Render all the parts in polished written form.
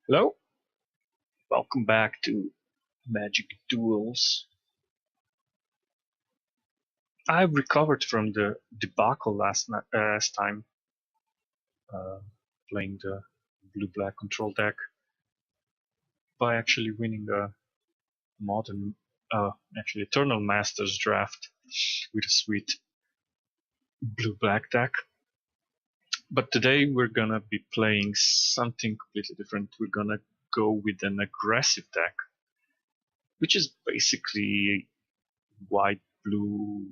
Hello, welcome back to Magic Duels. I've recovered from the debacle last time, uh, playing the blue-black control deck by actually winning a modern, actually Eternal Masters draft with a sweet blue-black deck. But today we're gonna be playing something completely different. We're gonna go with an aggressive deck, which is basically white-blue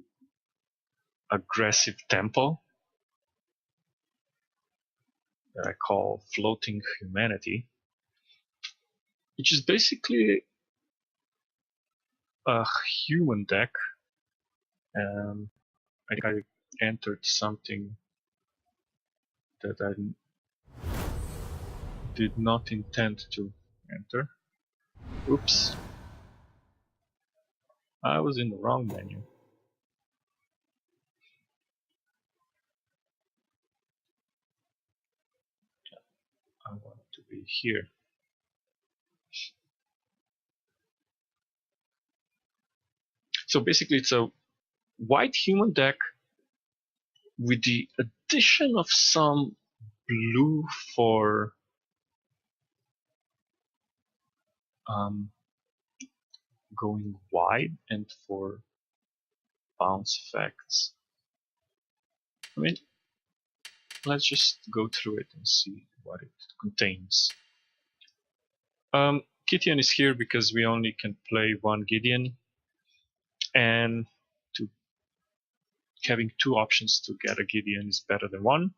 aggressive tempo that I call Floating Humanity, which is basically a human deck. I think I entered something that I did not intend to enter. Oops, I was in the wrong menu. I want to be here. So basically, it's a white human deck with the addition of some blue for um, going wide and for bounce effects. I mean, let's just go through it and see what it contains. Gideon is here because we only can play one Gideon, and having two options to get a Gideon is better than one.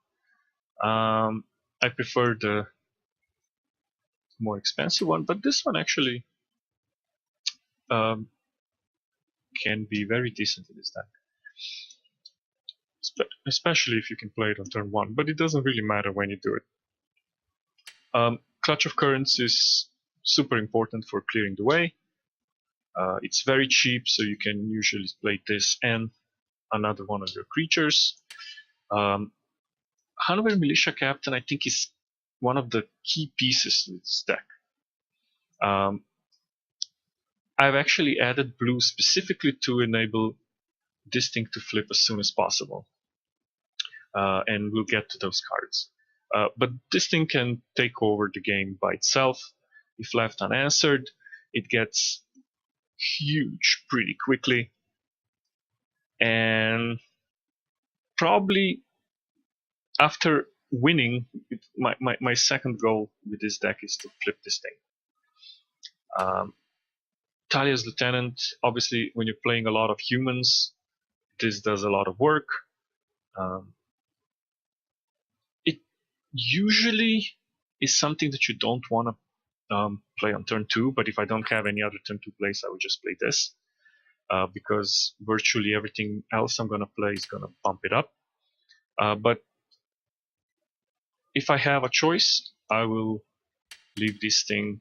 I prefer the more expensive one, but this one actually um, can be very decent in this deck, especially if you can play it on turn one. But it doesn't really matter when you do it. Clutch of Currents is super important for clearing the way. It's very cheap, so you can usually play this and another one of your creatures. Hanover Militia Captain, I think, is one of the key pieces to this deck. I've actually added blue specifically to enable this thing to flip as soon as possible. And we'll get to those cards. But this thing can take over the game by itself. If left unanswered, it gets huge pretty quickly. And probably after winning, my second goal with this deck is to flip this thing. Talia's Lieutenant, obviously, when you're playing a lot of humans, this does a lot of work. It usually is something that you don't want to play on turn two, but if I don't have any other turn two plays, I would just play this. Because virtually everything else I'm going to play is going to bump it up. But if I have a choice, I will leave this thing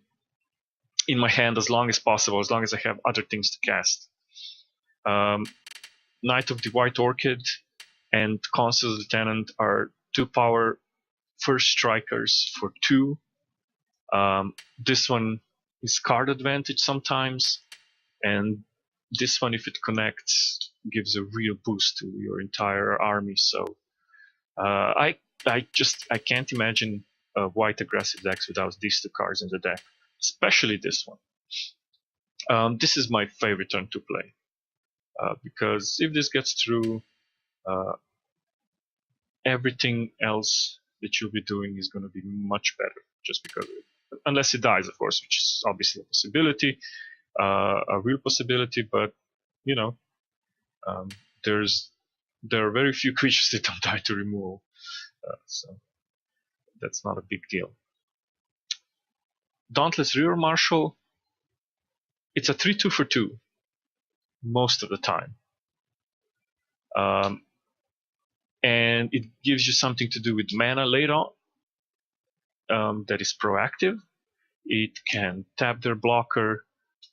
in my hand as long as possible, as long as I have other things to cast. Knight of the White Orchid and Consuls Lieutenant are 2-power first strikers for 2. This one is card advantage sometimes, and this one, if it connects, gives a real boost to your entire army. So I can't imagine a white aggressive decks without these two cards in the deck, especially this one. This is my favorite turn to play because if this gets through, everything else that you'll be doing is going to be much better just because of it. Unless it dies, of course, which is obviously a possibility, a real possibility, but you know, there are very few creatures that don't die to removal, so that's not a big deal. Dauntless Rear Marshal, it's a 3/2 for 2 most of the time. And it gives you something to do with mana later on that is proactive. It can tap their blocker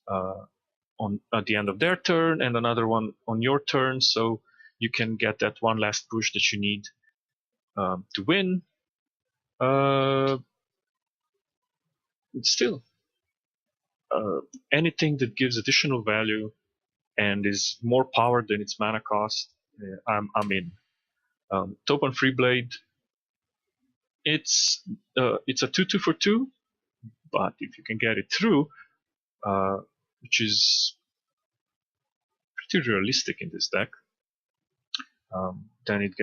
at the end of their turn and another one on your turn, so you can get that one last push that you need to win. still, anything that gives additional value and is more power than its mana cost, I'm in. Topan Freeblade, it's a 2/2 for 2, but if you can get it through, which is pretty realistic in this deck, then it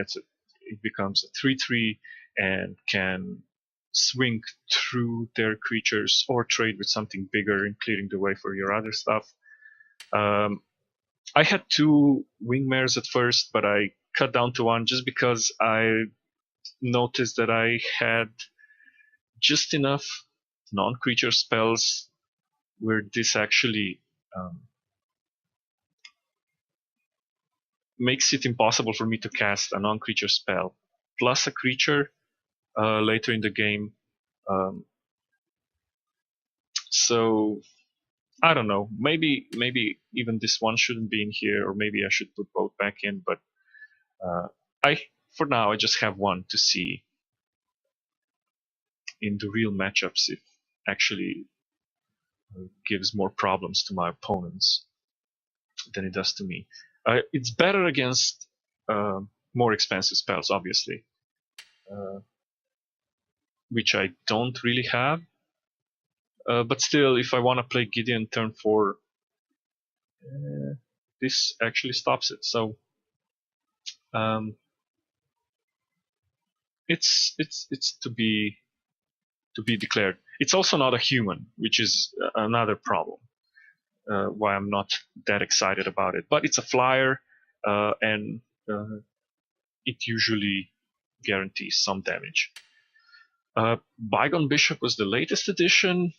becomes a 3/3 and can swing through their creatures or trade with something bigger and clearing the way for your other stuff. I had 2 Wingmares at first, but I cut down to 1 just because I noticed that I had just enough non-creature spells where this actually makes it impossible for me to cast a non-creature spell plus a creature later in the game. So I don't know. Maybe even this one shouldn't be in here, or maybe I should put both back in. But for now I just have one to see in the real matchups if actually gives more problems to my opponents than it does to me. It's better against more expensive spells, obviously, which I don't really have. But still, if I want to play Gideon turn 4, this actually stops it. So it's to be declared. It's also not a human, which is another problem. Why I'm not that excited about it. But it's a flyer, and it usually guarantees some damage. Bygone Bishop was the latest addition,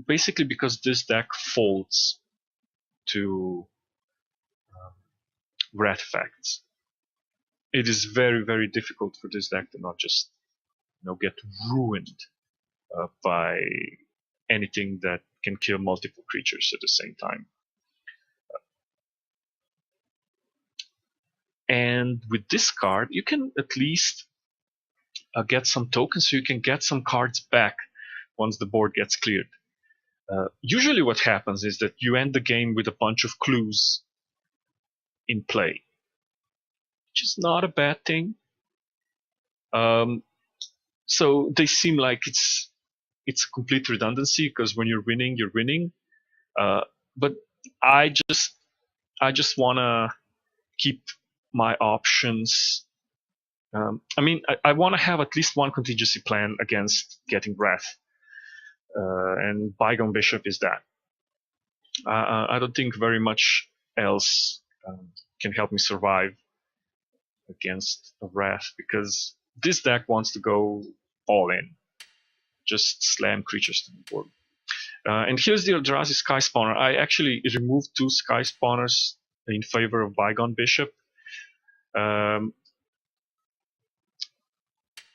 basically because this deck folds to red effects. It is very, very difficult for this deck to not just get ruined by anything that can kill multiple creatures at the same time. And with this card, you can at least get some tokens, so you can get some cards back once the board gets cleared. Usually what happens is that you end the game with a bunch of clues in play, which is not a bad thing. So they seem like it's a complete redundancy, because when you're winning, you're winning. But I just want to keep my options. I want to have at least one contingency plan against getting Wrath. And Bygone Bishop is that. I don't think very much else can help me survive against a Wrath, because this deck wants to go all in. Just slam creatures to the board. And here's the Eldrazi Sky Spawner. I actually removed 2 Sky Spawners in favor of Bygone Bishop. And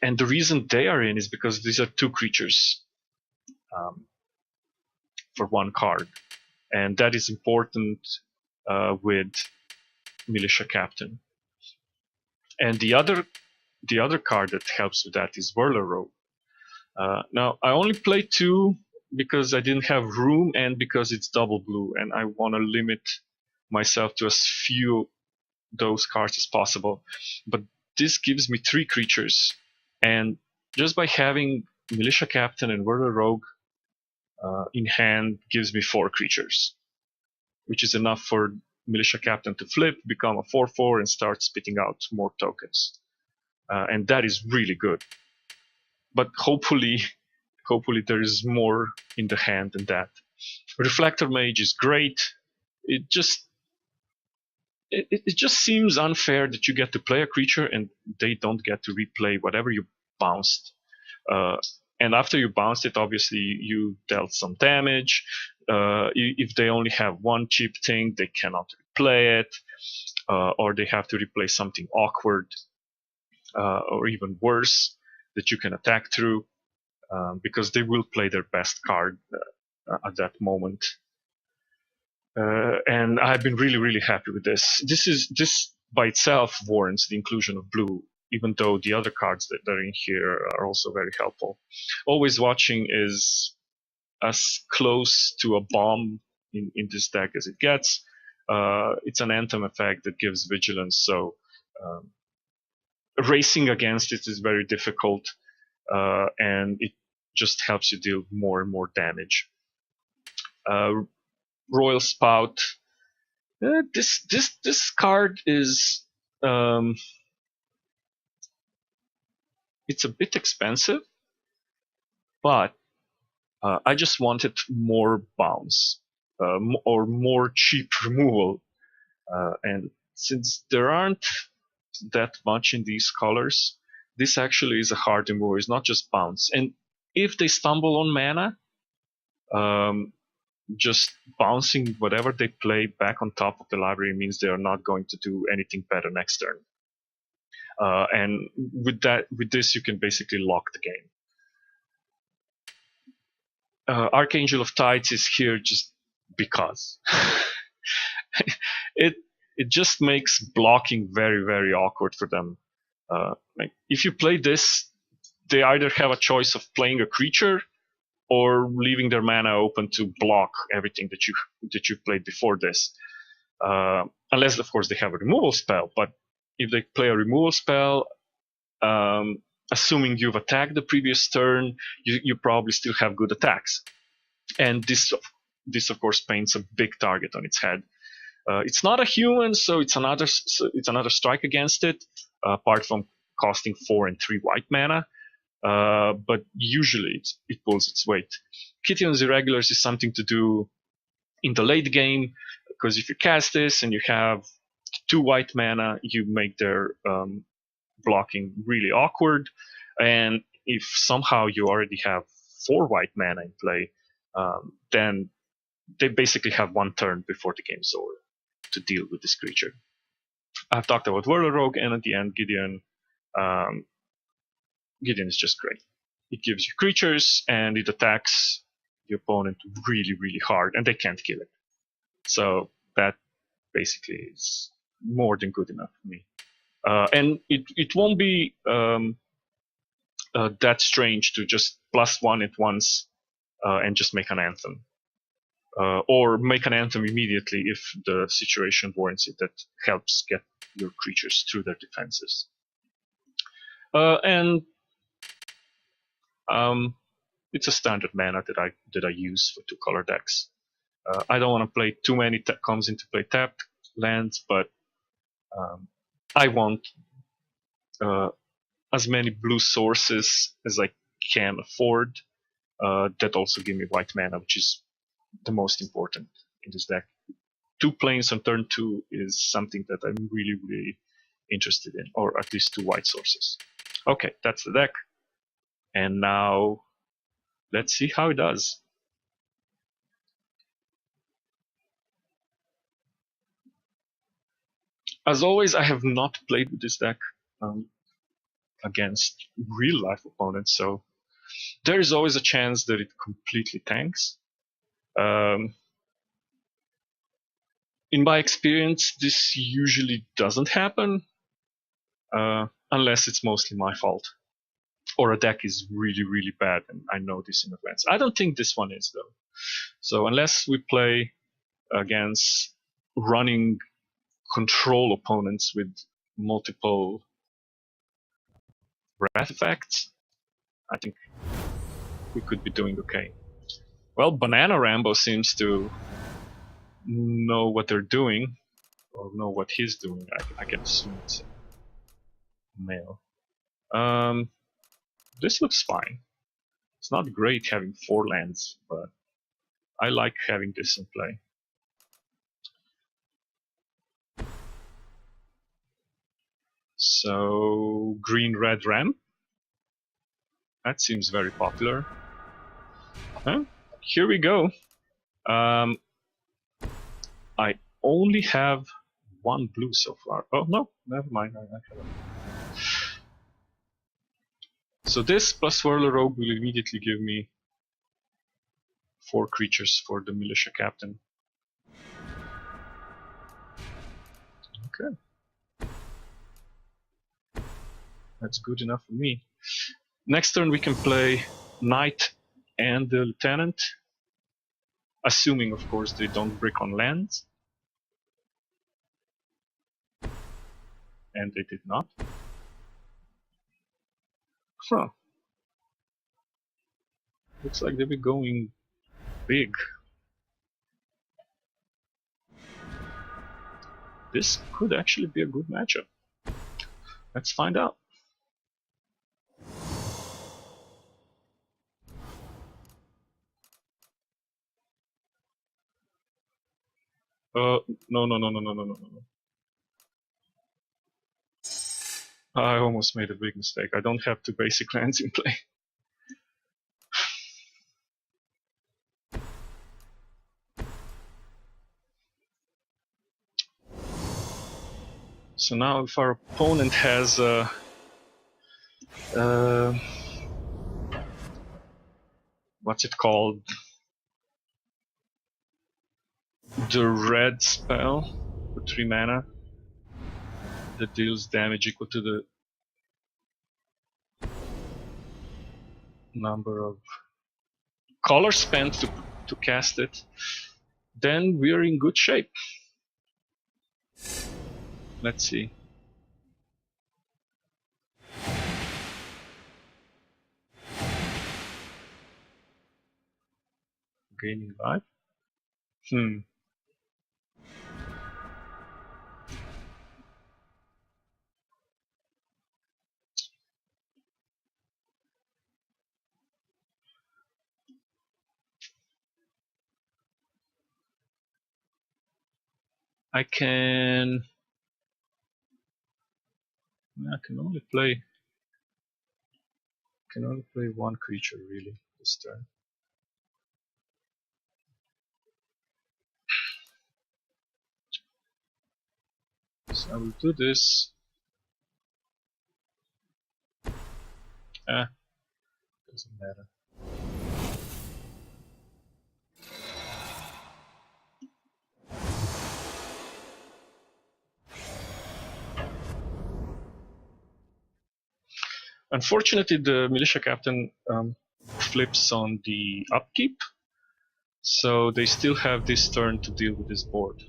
the reason they are in is because these are 2 creatures for 1 card. And that is important with Militia Captain. And the other card that helps with that is Whirler Rogue. Now, I only play 2 because I didn't have room and because it's double blue, and I want to limit myself to as few those cards as possible. But this gives me 3 creatures, and just by having Militia Captain and Whirler Rogue in hand gives me 4 creatures, which is enough for Militia Captain to flip, become a 4/4, and start spitting out more tokens. And that is really good. But hopefully there is more in the hand than that. Reflector Mage is great. It just seems unfair that you get to play a creature and they don't get to replay whatever you bounced. And after you bounced it, obviously you dealt some damage. If they only have 1 cheap thing, they cannot replay it, or they have to replay something awkward, or even worse, that you can attack through, because they will play their best card at that moment. And I've been really, really happy with this. This by itself warrants the inclusion of blue even though the other cards that are in here are also very helpful. Always Watching is as close to a bomb in this deck as it gets. It's an Anthem effect that gives vigilance, so racing against it is very difficult, and it just helps you deal more and more damage. Royal Spout. This card is it's a bit expensive, but I just wanted more bounce or more cheap removal, and since there aren't that much in these colors, this actually is a hard removal. It's not just bounce, and if they stumble on mana, just bouncing whatever they play back on top of the library means they are not going to do anything better next turn. And with this, you can basically lock the game. Archangel of Tides is here just because. it just makes blocking very, very awkward for them. Like if you play this, they either have a choice of playing a creature or leaving their mana open to block everything that you've played before this. Unless, of course, they have a removal spell. But if they play a removal spell, assuming you've attacked the previous turn, you probably still have good attacks. And this of course, paints a big target on its head. It's not a human, so it's another strike against it, apart from costing 4 and 3 white mana. But usually it pulls its weight. Kition's Irregulars is something to do in the late game, because if you cast this and you have 2 white mana, you make their blocking really awkward. And if somehow you already have 4 white mana in play, then they basically have 1 turn before the game's over to deal with this creature. I've talked about Whirler Rogue, and at the end, Gideon. Gideon is just great. It gives you creatures, and it attacks the opponent really, really hard, and they can't kill it. So that basically is more than good enough for me. And it won't be that strange to just +1 it once and just make an Anthem. Or make an Anthem immediately if the situation warrants it. That helps get your creatures through their defenses. And it's a standard mana that I use for 2-color decks. I don't want to play too many comes into play tapped lands, but I want as many blue sources as I can afford that also give me white mana, which is the most important in this deck. 2 planes on turn 2 is something that I'm really, really interested in, or at least 2 white sources. Okay, that's the deck. And now let's see how it does. As always, I have not played with this deck against real-life opponents, so there is always a chance that it completely tanks. In my experience, this usually doesn't happen, unless it's mostly my fault. Or a deck is really, really bad, and I know this in advance. I don't think this one is, though. So unless we play against running control opponents with multiple wrath effects, I think we could be doing okay. Well, Banana Rambo seems to know what they're doing, or know what he's doing. I can assume it's a male. This looks fine. It's not great having 4 lands, but I like having this in play. So, green-red ramp. That seems very popular. Huh? Here we go. I only have 1 blue so far. Oh, no, never mind. I have a... So this plus Whirler Rogue will immediately give me 4 creatures for the Militia Captain. Okay. That's good enough for me. Next turn we can play Knight and the Lieutenant, assuming, of course, they don't brick on lands. And they did not. Huh. Looks like they'll be going big. This could actually be a good matchup. Let's find out. No. I almost made a big mistake. I don't have 2 basic lands in play. So now if our opponent has what's it called? The red spell for 3 mana that deals damage equal to the number of colors spent to cast it, then we're in good shape. Let's see. Gaining life? I can only play 1 creature really this turn. So I will do this. Doesn't matter. Unfortunately, the militia captain flips on the upkeep, so they still have this turn to deal with this board.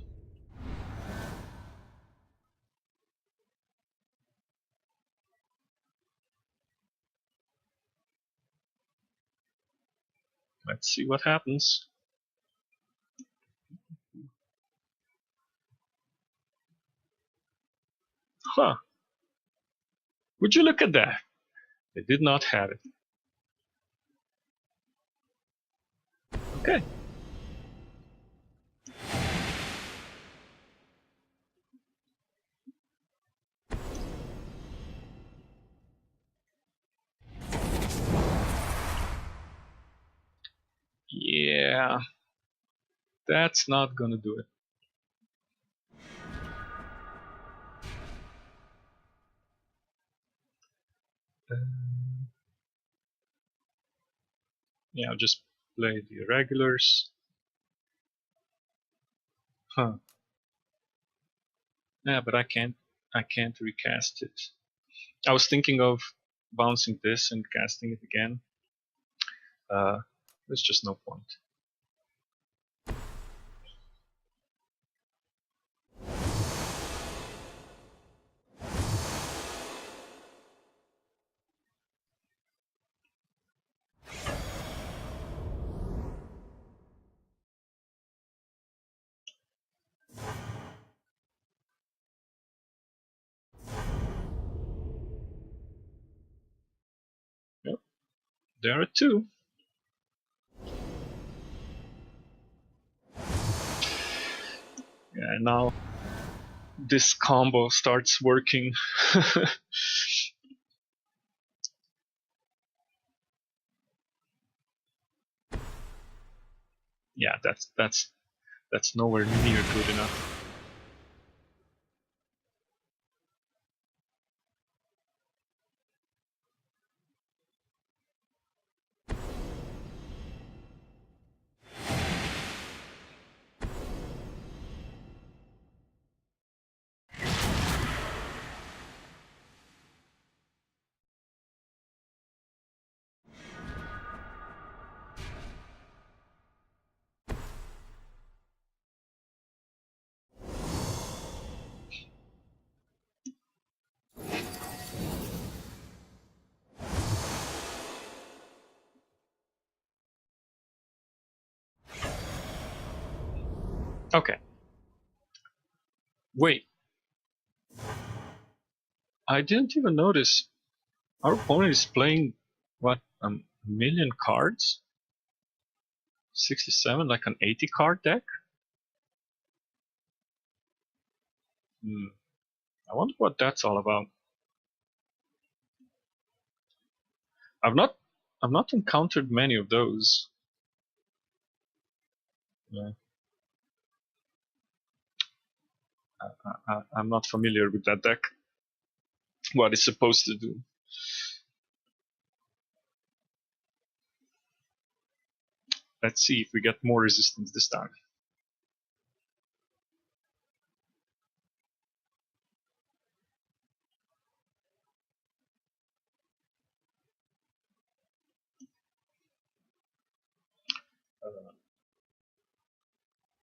Let's see what happens. Huh. Would you look at that? They did not have it. Okay. Yeah. That's not gonna do it. Yeah, I'll just play the irregulars. Huh. Yeah, but I can't recast it. I was thinking of bouncing this and casting it again. There's just no point. Yep. There are 2. Yeah, now this combo starts working. Yeah, that's nowhere near good enough. Okay. Wait. I didn't even notice. Our opponent is playing, what, a million cards? 67, like an 80 card deck? I wonder what that's all about. I've not encountered many of those. Yeah. I'm not familiar with that deck. What it's supposed to do. Let's see if we get more resistance this time.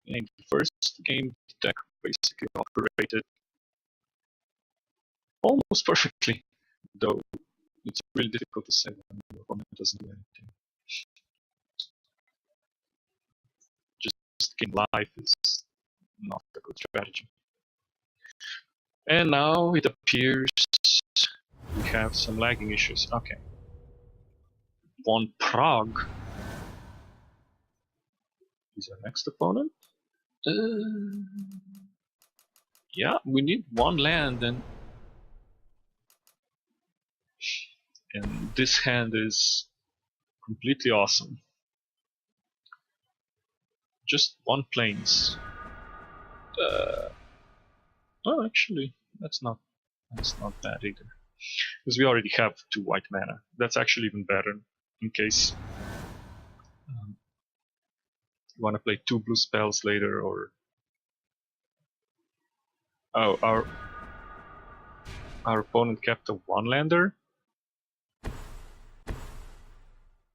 In the first game, the deck basically operated almost perfectly, though it's really difficult to say when your opponent doesn't do anything. Just game life is not a good strategy. And now it appears we have some lagging issues. Okay. Von Prague is our next opponent. Yeah, we need one land, and this hand is completely awesome. Just one plains. Oh, actually, that's not bad either, because we already have 2 white mana. That's actually even better in case you want to play 2 blue spells later, or oh, our opponent kept a 1-lander.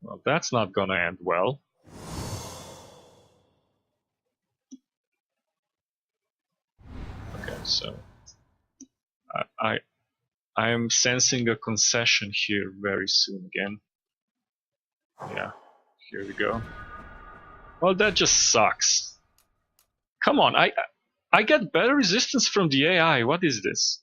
Well, that's not gonna end well. Okay, so I am sensing a concession here very soon again. Yeah, here we go. Well, that just sucks. Come on, I get better resistance from the AI. What is this?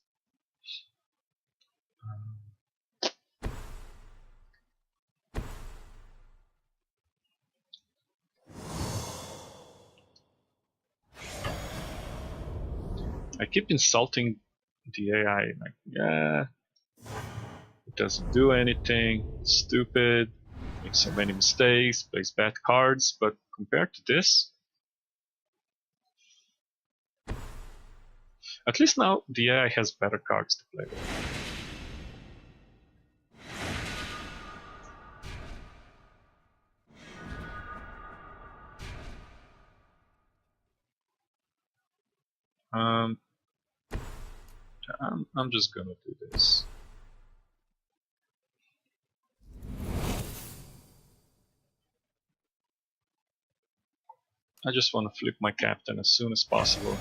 I keep insulting the AI. Like, yeah, it doesn't do anything. It's stupid. Makes so many mistakes. Plays bad cards. But compared to this, at least now the AI has better cards to play with. Um, I'm just gonna do this. I just want to flip my captain as soon as possible.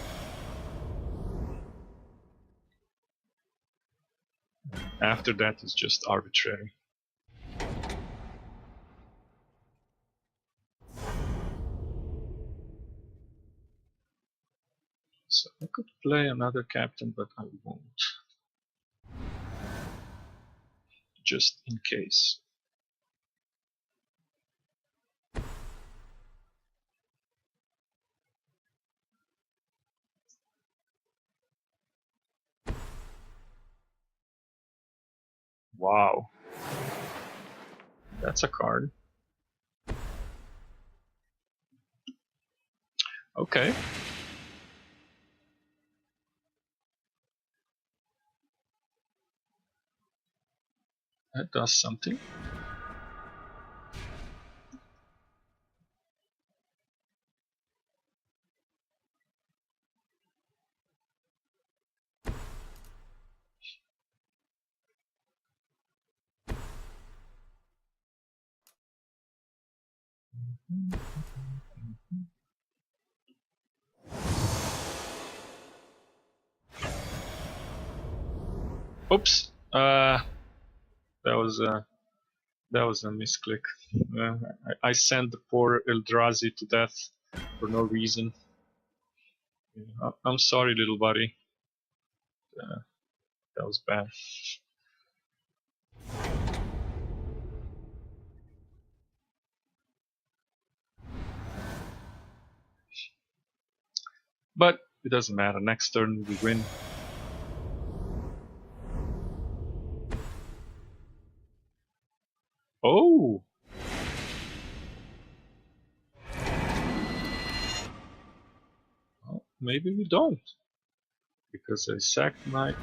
After that, it's just arbitrary. So I could play another captain, but I won't. Just in case. Wow. That's a card. Okay. That does something. Oops. That was a misclick. I sent the poor Eldrazi to death for no reason. I'm sorry, little buddy. That was bad. But it doesn't matter. Next turn we win. Oh! Well, maybe we don't. Because I sacked my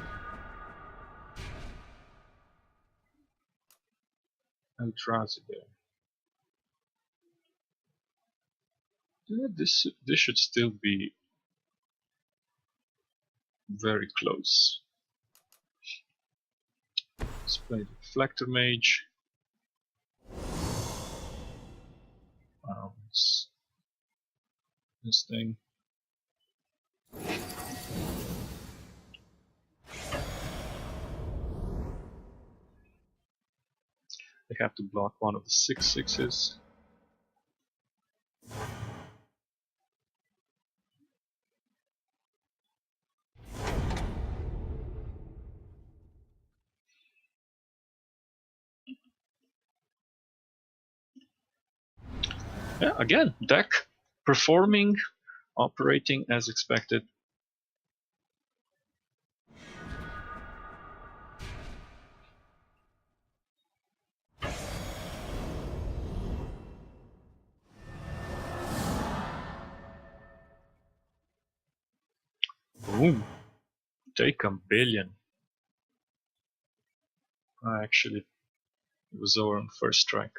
Eldrazi there. Yeah, this should still be very close. Let's play the Reflector Mage. This thing. They have to block one of the 6/6s. Yeah, again, deck performing, operating as expected. Boom. Take a billion. Actually, it was over on first strike.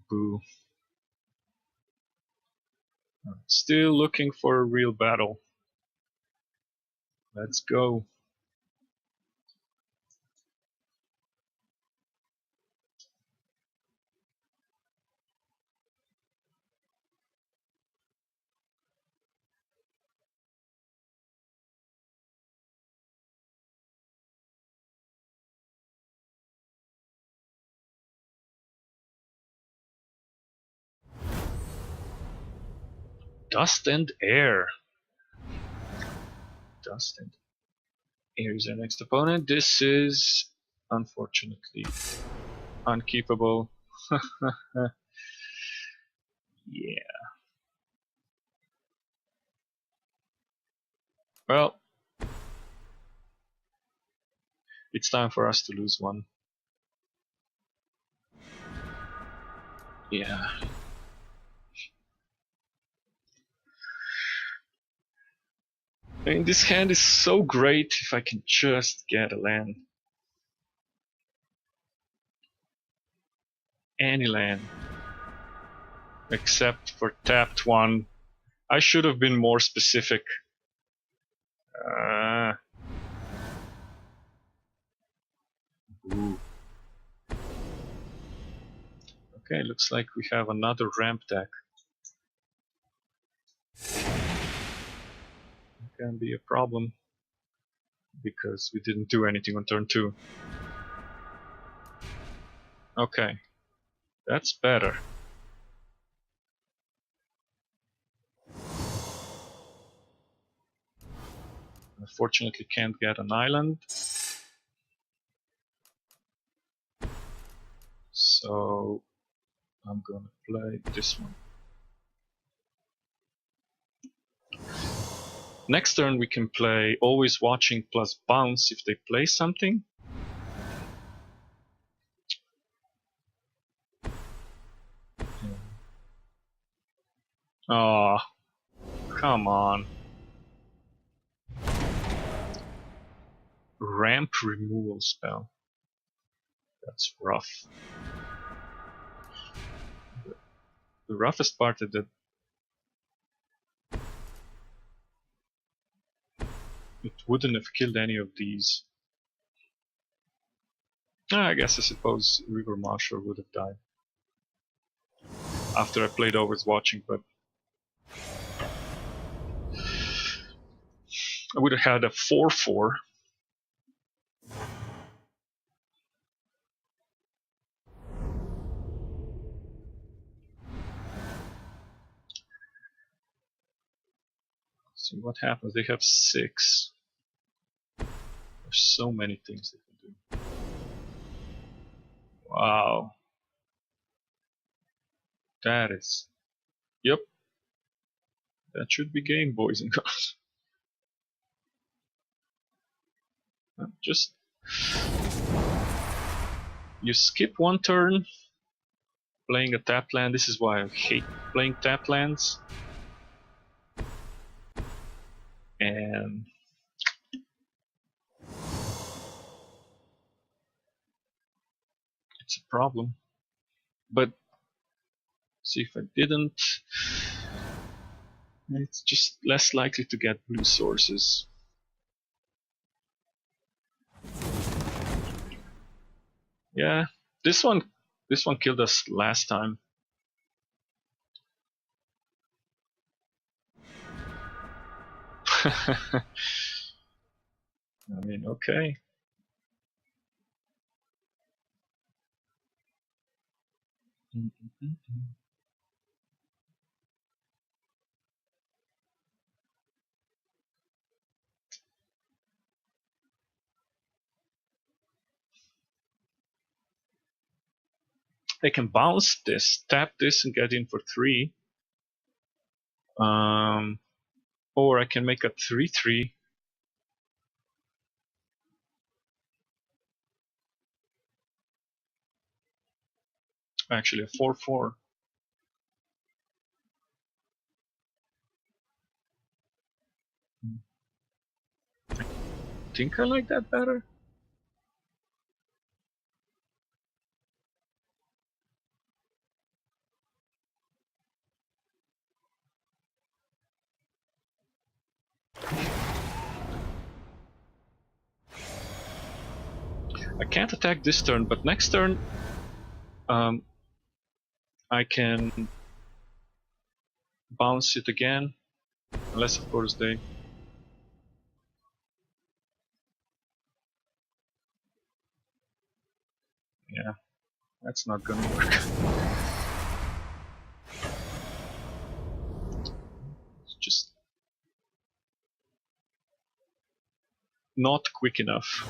Boo. Still looking for a real battle. Let's go. Dust and Air. Dust and Air is our next opponent. This is unfortunately unkeepable. Yeah. Well, it's time for us to lose one. Yeah. I mean, this hand is so great if I can just get a land. Any land. Except for tapped one. I should have been more specific. Ooh. Okay, looks like we have another ramp deck. Can be a problem because we didn't do anything on turn 2. Okay, that's better. Unfortunately, can't get an island. So I'm gonna play this one. Next turn we can play Always Watching plus Bounce if they play something. Oh, come on. Ramp removal spell. That's rough. The roughest part is that it wouldn't have killed any of these. I suppose River Marshal would have died after I played Always Watching, but I would have had a 4/4. See what happens. They have 6. There's so many things they can do. Wow. That is. Yep. That should be game, boys and girls. Just. You skip one turn playing a tap land. This is why I hate playing tap lands. And it's a problem. But see, if I didn't, it's just less likely to get blue sources. Yeah, this one killed us last time. I mean, okay. They can bounce this, tap this, and get in for 3. Or I can make a 3/3. Actually, a 4/4. I think I like that better. I can't attack this turn, but next turn I can bounce it again, unless of course they. Yeah, that's not gonna work. It's just not quick enough.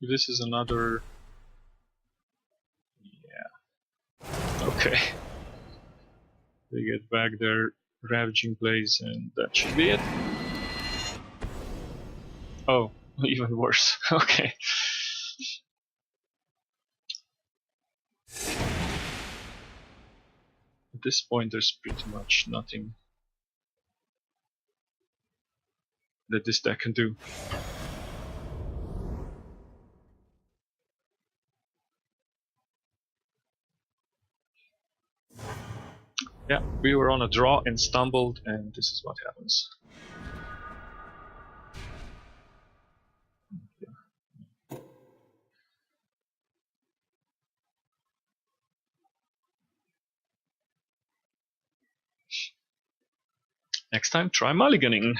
This is another. Yeah. Okay. They get back their Ravaging Blaze, and that should be it. Oh, even worse. Okay. At this point, there's pretty much nothing that this deck can do. Yeah, we were on a draw and stumbled, and this is what happens. Next time, try mulliganing.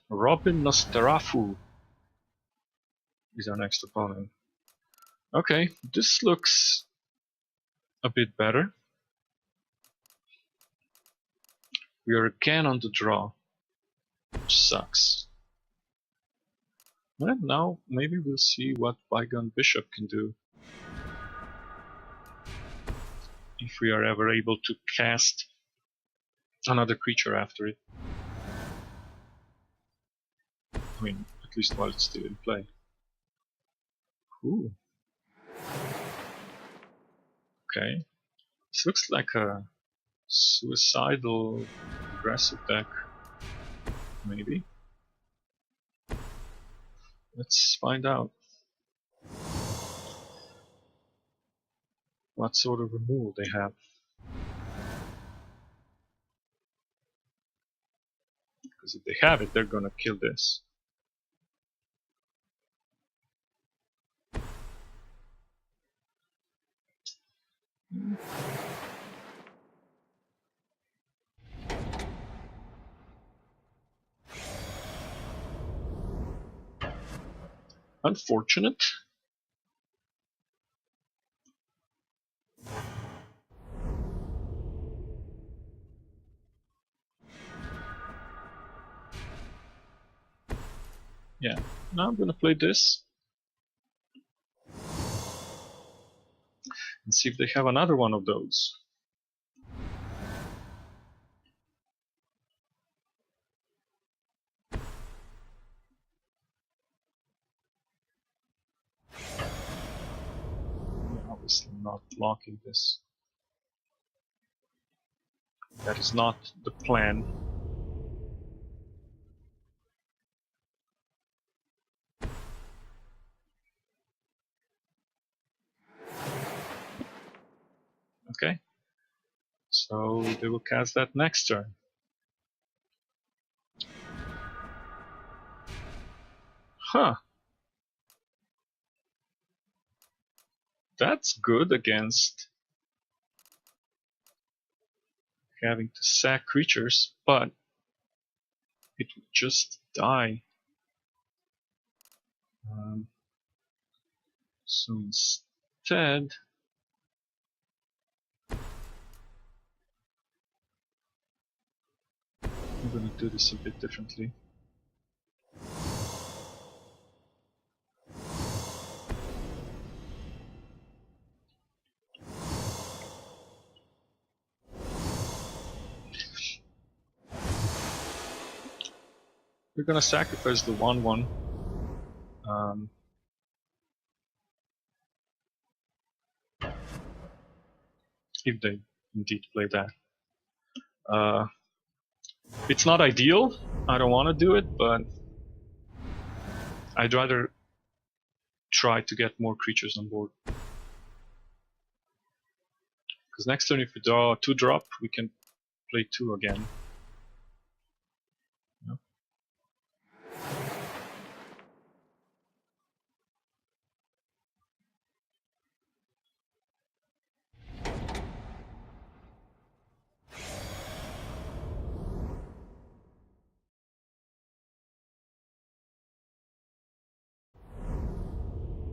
Robin Nosferatu is our next opponent. Okay, this looks a bit better. We are again on the draw, which sucks. And now maybe we'll see what Bygone Bishop can do. If we are ever able to cast another creature after it. I mean, at least while it's still in play. Ooh. Okay. This looks like a suicidal aggressive deck. Maybe. Let's find out. What sort of removal they have. Because if they have it, they're gonna kill this. Unfortunate. Yeah. Now I'm gonna play this. And see if they have another one of those. Yeah, obviously not blocking this. That is not the plan. Okay. So they will cast that next turn. Huh. That's good against having to sack creatures, but it would just die. So instead, I'm gonna do this a bit differently. We're gonna sacrifice the 1/1. If they indeed play that. It's not ideal. I don't want to do it, but I'd rather try to get more creatures on board. Because next turn, if we draw a 2-drop, we can play 2 again. No?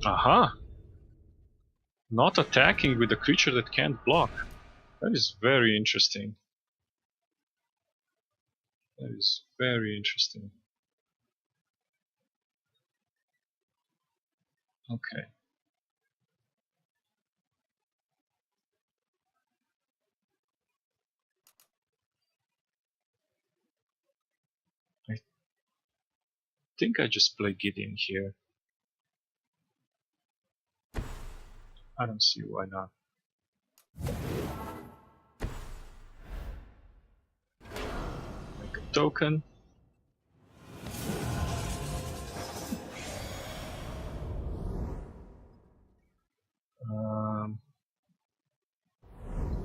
Aha! Not attacking with a creature that can't block. That is very interesting. That is very interesting. Okay. I think I just play Gideon here. I don't see why not. Make a token.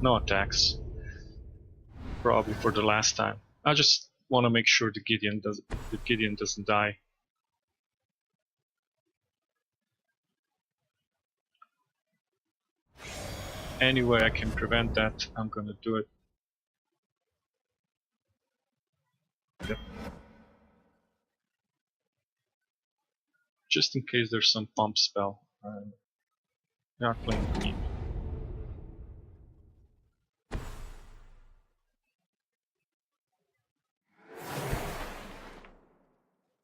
No attacks. Probably for the last time. I just want to make sure the Gideon doesn't die. Any way I can prevent that, I'm gonna do it. Yep. Just in case there's some pump spell. They are playing green.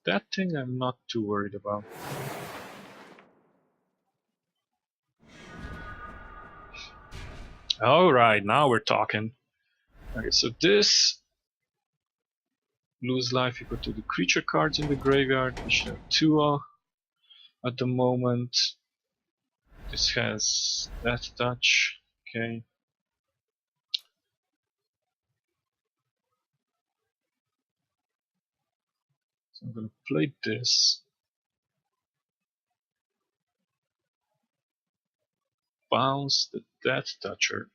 That thing I'm not too worried about. Alright, now we're talking. Okay, so this lose life equal to the creature cards in the graveyard, which there are two at the moment. This has Death Touch. Okay. So I'm gonna play this. Bounce the Death Toucher.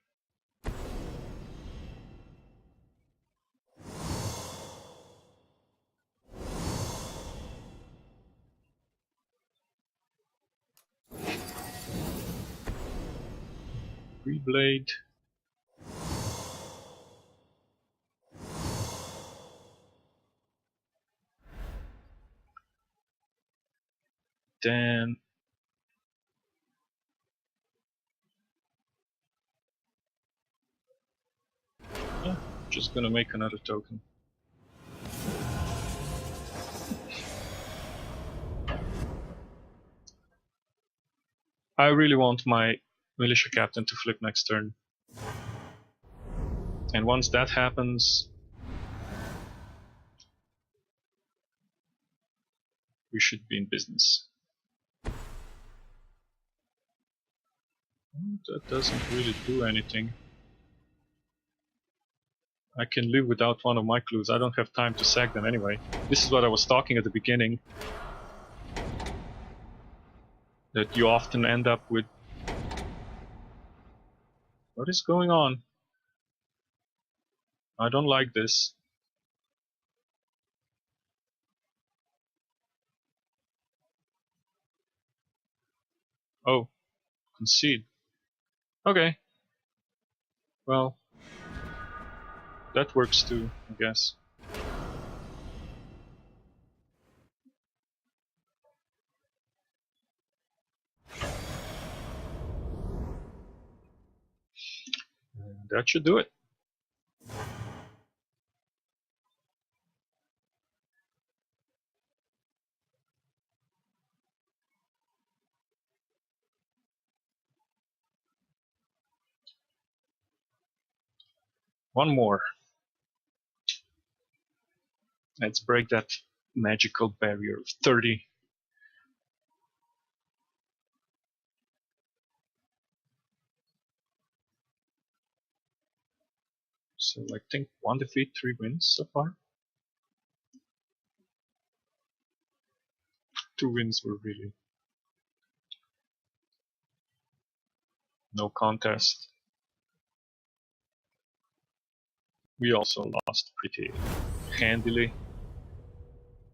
Reblade. Then just gonna make another token. I really want my militia captain to flip next turn. And once that happens, we should be in business. That doesn't really do anything. I can live without one of my clues. I don't have time to sack them anyway. This is what I was talking at the beginning. That you often end up with... What is going on? I don't like this. Oh, concede. Okay. Well, that works too, I guess. That should do it. One more. Let's break that magical barrier of 30. So I think 1 defeat, 3 wins so far. 2 wins were really no contest. We also lost pretty handily.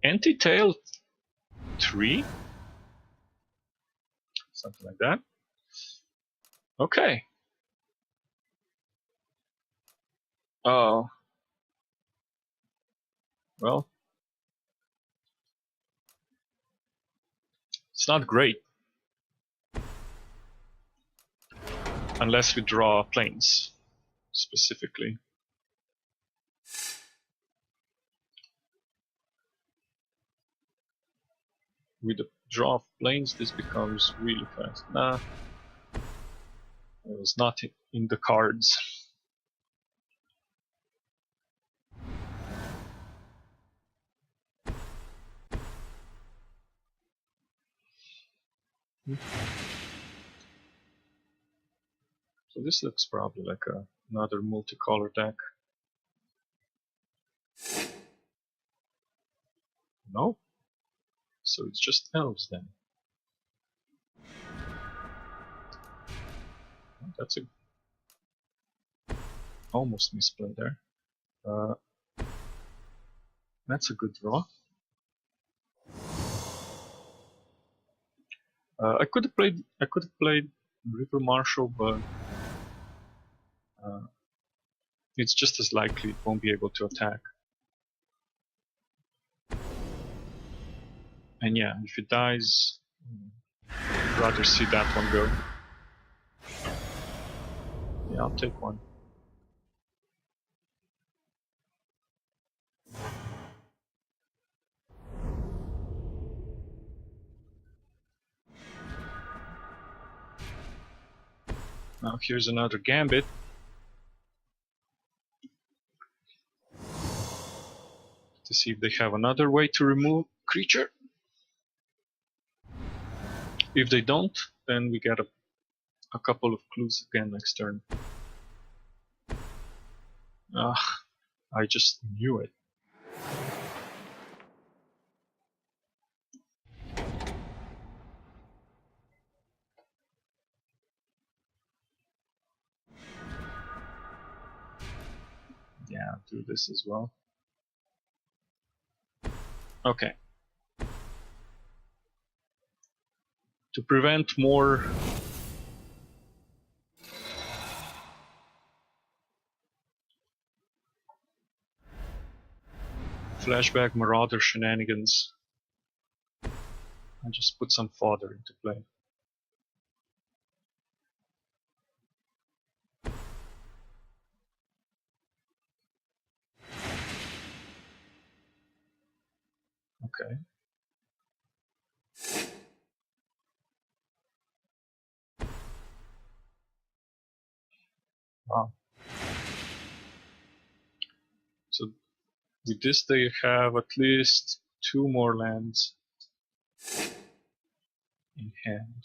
Anti-tail 3? Something like that. Okay. Oh. Well. It's not great. Unless we draw planes, specifically. With the draw of planes, this becomes really fast. Nah. It was not in the cards. So this looks probably like another multicolor deck. No? So it's just elves then. Oh, that's a almost misplay there. That's a good draw. I could have played River Marshal, but it's just as likely it won't be able to attack. And yeah, if it dies, I'd rather see that one go. Yeah, I'll take one. Now here's another gambit. To see if they have another way to remove creature. If they don't, then we get a couple of clues again next turn. I just knew it. Yeah, do this as well. Okay. To prevent more flashback marauder shenanigans, I just put some fodder into play. Okay. Wow. So with this they have at least 2 more lands in hand.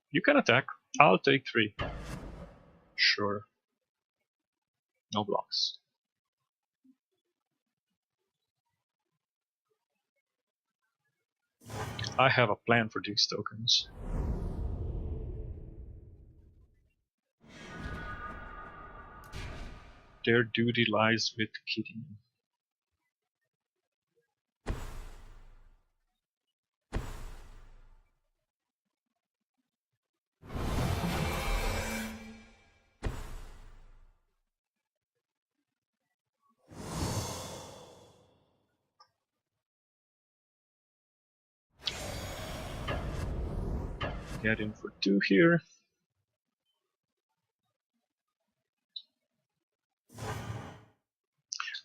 You can attack. I'll take 3. Sure. No blocks. I have a plan for these tokens. Their duty lies with Kitty. Get in for 2 here.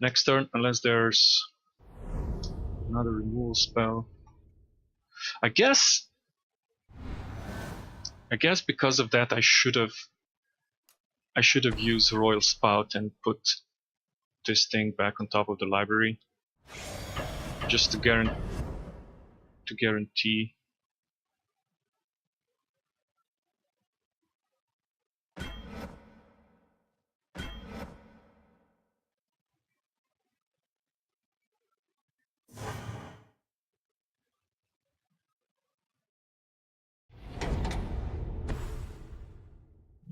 Next turn, unless there's another removal spell. I guess because of that I should have used Royal Spout and put this thing back on top of the library, just to guarantee.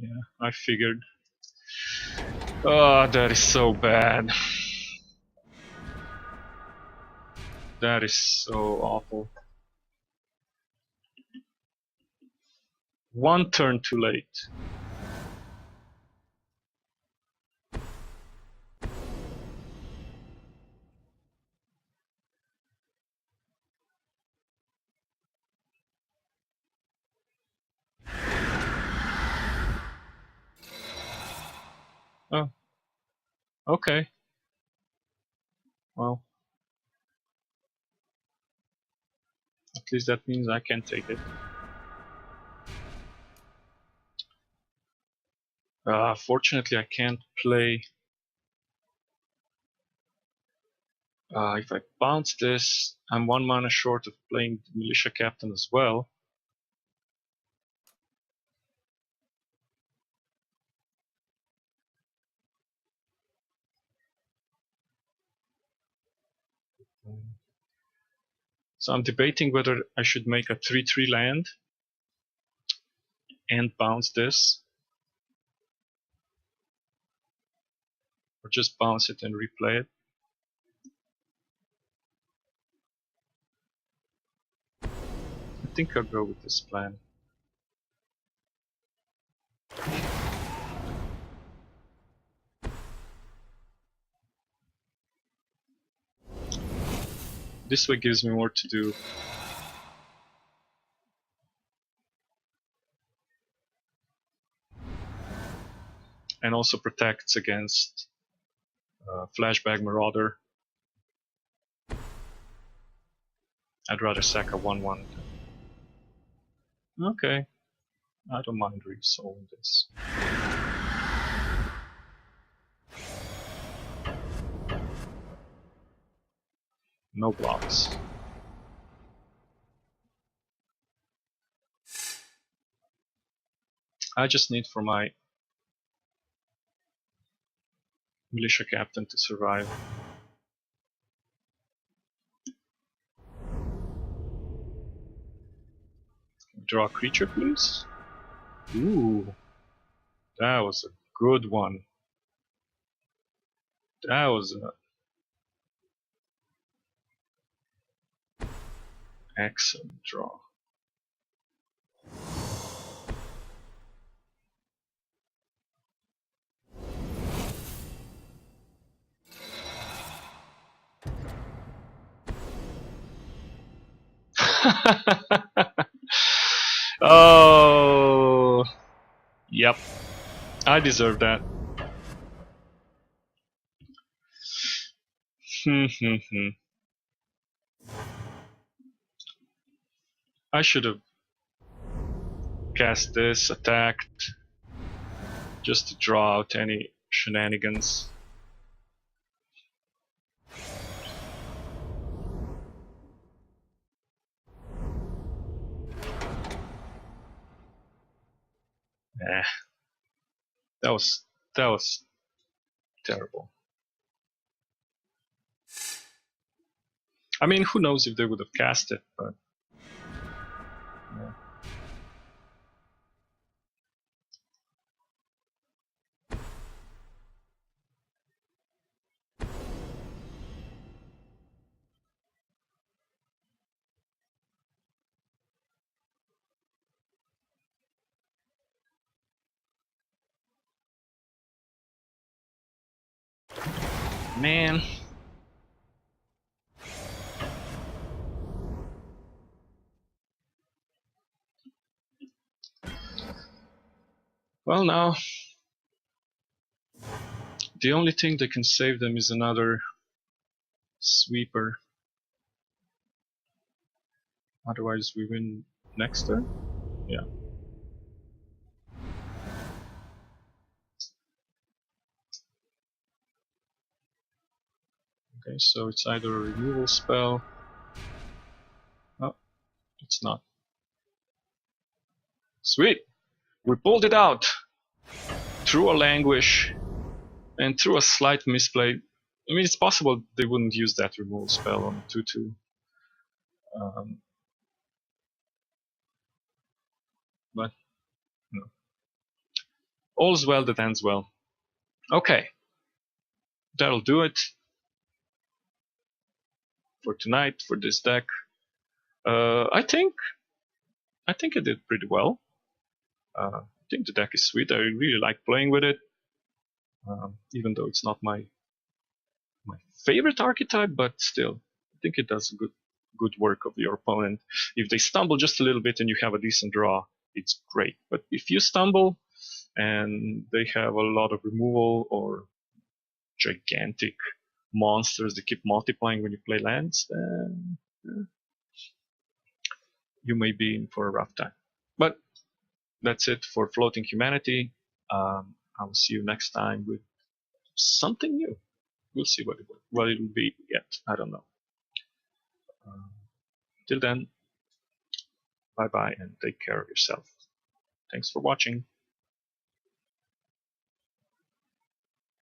Yeah, I figured. Oh, that is so bad. That is so awful. 1 turn too late. Oh, okay. Well, at least that means I can take it. Fortunately, I can't play. If I bounce this, I'm 1 mana short of playing the Militia Captain as well. So I'm debating whether I should make a 3/3 land and bounce this, or just bounce it and replay it. I think I'll go with this plan. This way gives me more to do. and also protects against Flashback Marauder. I'd rather sack a 1/1. Okay, I don't mind resolving this. No blocks. I just need for my militia captain to survive. Draw a creature, please. Ooh, that was a good one. That was an excellent draw. Oh, yep. I deserve that. I should have cast this, attacked, just to draw out any shenanigans. Eh, that was terrible. I mean, who knows if they would have cast it, but yeah. Man. Well, now the only thing that can save them is another sweeper. Otherwise, we win next turn. Yeah. Okay, so it's either a removal spell. Oh, it's not. Sweet! We pulled it out! Through a languish and through a slight misplay. I mean, it's possible they wouldn't use that removal spell on 2/2. But no. All's well that ends well. Okay, that'll do it for tonight for this deck. I think I did pretty well. I think the deck is sweet. I really like playing with it, even though it's not my favorite archetype, but still, I think it does good work of your opponent. If they stumble just a little bit and you have a decent draw, it's great. But if you stumble and they have a lot of removal or gigantic monsters that keep multiplying when you play lands, then you may be in for a rough time. But that's it for Floating Humanity. I will see you next time with something new. We'll see what it'll be yet. I don't know. Till then, bye bye and take care of yourself. Thanks for watching.